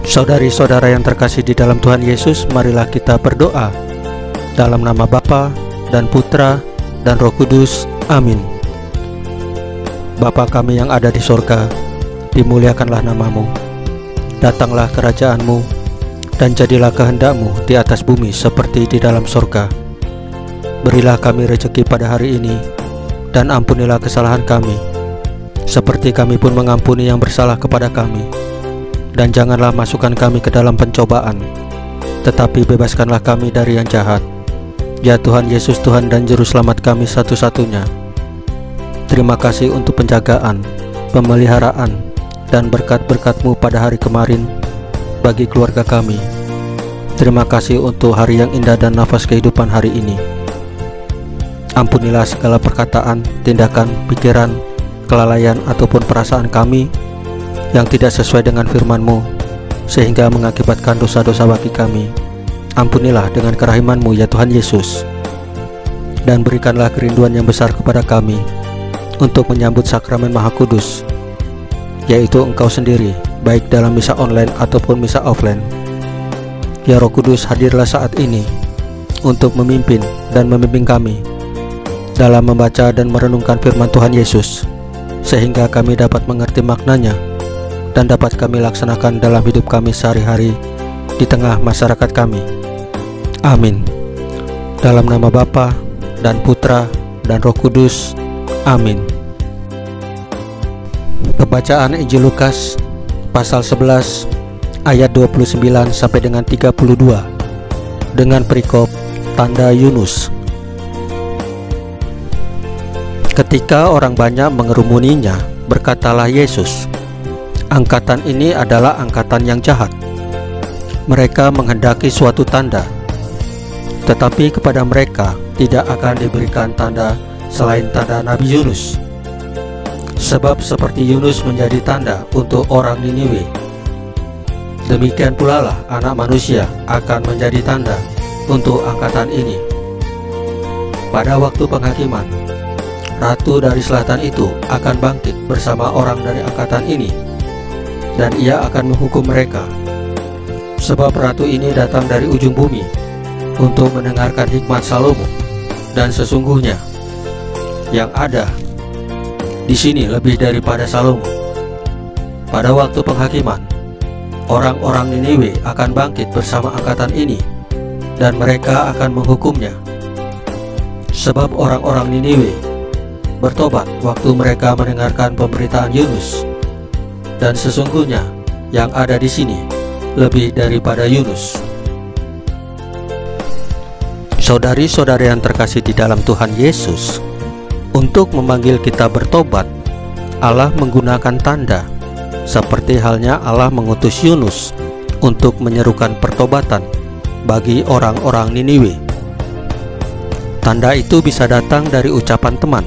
Saudari-saudara yang terkasih di dalam Tuhan Yesus, marilah kita berdoa. Dalam nama Bapa dan Putra dan Roh Kudus. Amin. Bapa kami yang ada di sorga, dimuliakanlah namamu. Datanglah kerajaanmu, dan jadilah kehendak-Mu di atas bumi seperti di dalam sorga. Berilah kami rezeki pada hari ini, dan ampunilah kesalahan kami, seperti kami pun mengampuni yang bersalah kepada kami. Dan janganlah masukkan kami ke dalam pencobaan, tetapi bebaskanlah kami dari yang jahat. Ya Tuhan Yesus, Tuhan dan Juru Selamat kami satu-satunya. Terima kasih untuk penjagaan, pemeliharaan, dan berkat-berkat-Mu pada hari kemarin bagi keluarga kami. Terima kasih untuk hari yang indah dan nafas kehidupan hari ini. Ampunilah segala perkataan, tindakan, pikiran, kelalaian ataupun perasaan kami yang tidak sesuai dengan firman-Mu, sehingga mengakibatkan dosa-dosa bagi kami. Ampunilah dengan kerahiman-Mu ya Tuhan Yesus. Dan berikanlah kerinduan yang besar kepada kami untuk menyambut sakramen Maha Kudus, yaitu Engkau sendiri, baik dalam misa online ataupun misa offline. Ya Roh Kudus, hadirlah saat ini untuk memimpin dan membimbing kami dalam membaca dan merenungkan firman Tuhan Yesus, sehingga kami dapat mengerti maknanya dan dapat kami laksanakan dalam hidup kami sehari-hari di tengah masyarakat kami. Amin. Dalam nama Bapa dan Putra dan Roh Kudus. Amin. Pembacaan Injil Lukas pasal 11 ayat 29 sampai dengan 32 dengan perikop tanda Yunus. Ketika orang banyak mengerumuninya, berkatalah Yesus, "Angkatan ini adalah angkatan yang jahat. Mereka menghendaki suatu tanda, tetapi kepada mereka tidak akan diberikan tanda selain tanda Nabi Yunus. Sebab seperti Yunus menjadi tanda untuk orang Niniwe, demikian pula lah Anak Manusia akan menjadi tanda untuk angkatan ini. Pada waktu penghakiman, Ratu dari Selatan itu akan bangkit bersama orang dari angkatan ini, dan ia akan menghukum mereka. Sebab Ratu ini datang dari ujung bumi untuk mendengarkan hikmat Salomo, dan sesungguhnya yang ada di sini lebih daripada Salomo. Pada waktu penghakiman, orang-orang Niniwe akan bangkit bersama angkatan ini, dan mereka akan menghukumnya. Sebab orang-orang Niniwe bertobat waktu mereka mendengarkan pemberitaan Yunus, dan sesungguhnya yang ada di sini lebih daripada Yunus." Saudari-saudari yang terkasih di dalam Tuhan Yesus, untuk memanggil kita bertobat, Allah menggunakan tanda, seperti halnya Allah mengutus Yunus untuk menyerukan pertobatan bagi orang-orang Niniwe. Tanda itu bisa datang dari ucapan teman,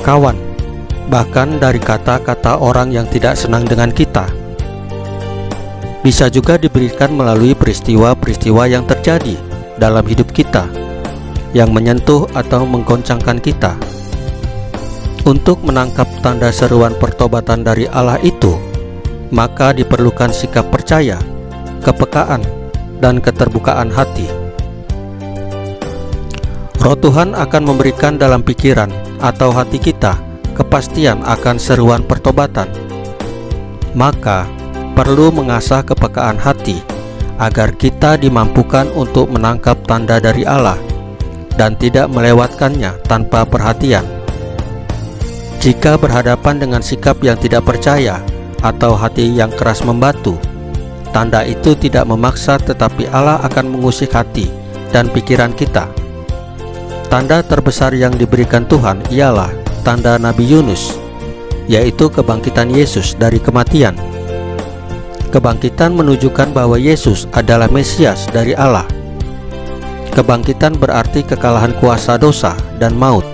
kawan, bahkan dari kata-kata orang yang tidak senang dengan kita. Bisa juga diberikan melalui peristiwa-peristiwa yang terjadi dalam hidup kita, yang menyentuh atau menggoncangkan kita. Untuk menangkap tanda seruan pertobatan dari Allah itu, maka diperlukan sikap percaya, kepekaan, dan keterbukaan hati. Roh Tuhan akan memberikan dalam pikiran atau hati kita kepastian akan seruan pertobatan. Maka perlu mengasah kepekaan hati agar kita dimampukan untuk menangkap tanda dari Allah dan tidak melewatkannya tanpa perhatian. Jika berhadapan dengan sikap yang tidak percaya atau hati yang keras membatu, tanda itu tidak memaksa, tetapi Allah akan mengusik hati dan pikiran kita. Tanda terbesar yang diberikan Tuhan ialah tanda Nabi Yunus, yaitu kebangkitan Yesus dari kematian. Kebangkitan menunjukkan bahwa Yesus adalah Mesias dari Allah. Kebangkitan berarti kekalahan kuasa dosa dan maut.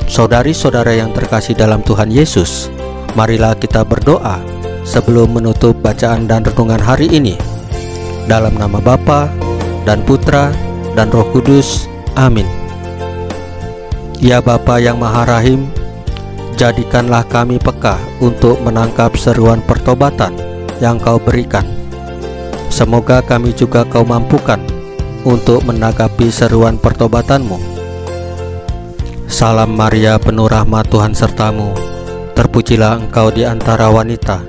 Saudari-saudara yang terkasih dalam Tuhan Yesus, marilah kita berdoa sebelum menutup bacaan dan renungan hari ini. Dalam nama Bapa dan Putra dan Roh Kudus. Amin. Ya Bapa yang Maha Rahim, jadikanlah kami peka untuk menangkap seruan pertobatan yang Kau berikan. Semoga kami juga Kau mampukan untuk menanggapi seruan pertobatanmu. Salam Maria, penuh rahmat, Tuhan sertamu. Terpujilah engkau di antara wanita,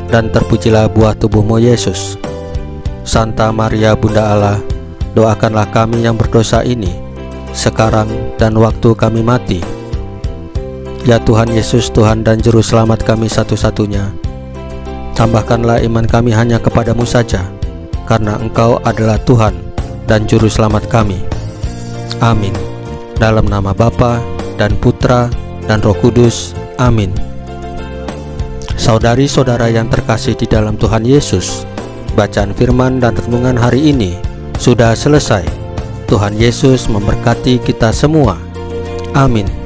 dan terpujilah buah tubuhmu Yesus. Santa Maria Bunda Allah, doakanlah kami yang berdosa ini, sekarang dan waktu kami mati. Ya Tuhan Yesus, Tuhan dan Juru Selamat kami satu-satunya, tambahkanlah iman kami hanya kepadamu saja, karena Engkau adalah Tuhan dan Juru Selamat kami. Amin. Dalam nama Bapa dan Putra dan Roh Kudus. Amin. Saudari-saudara yang terkasih di dalam Tuhan Yesus, bacaan firman dan renungan hari ini sudah selesai. Tuhan Yesus memberkati kita semua. Amin.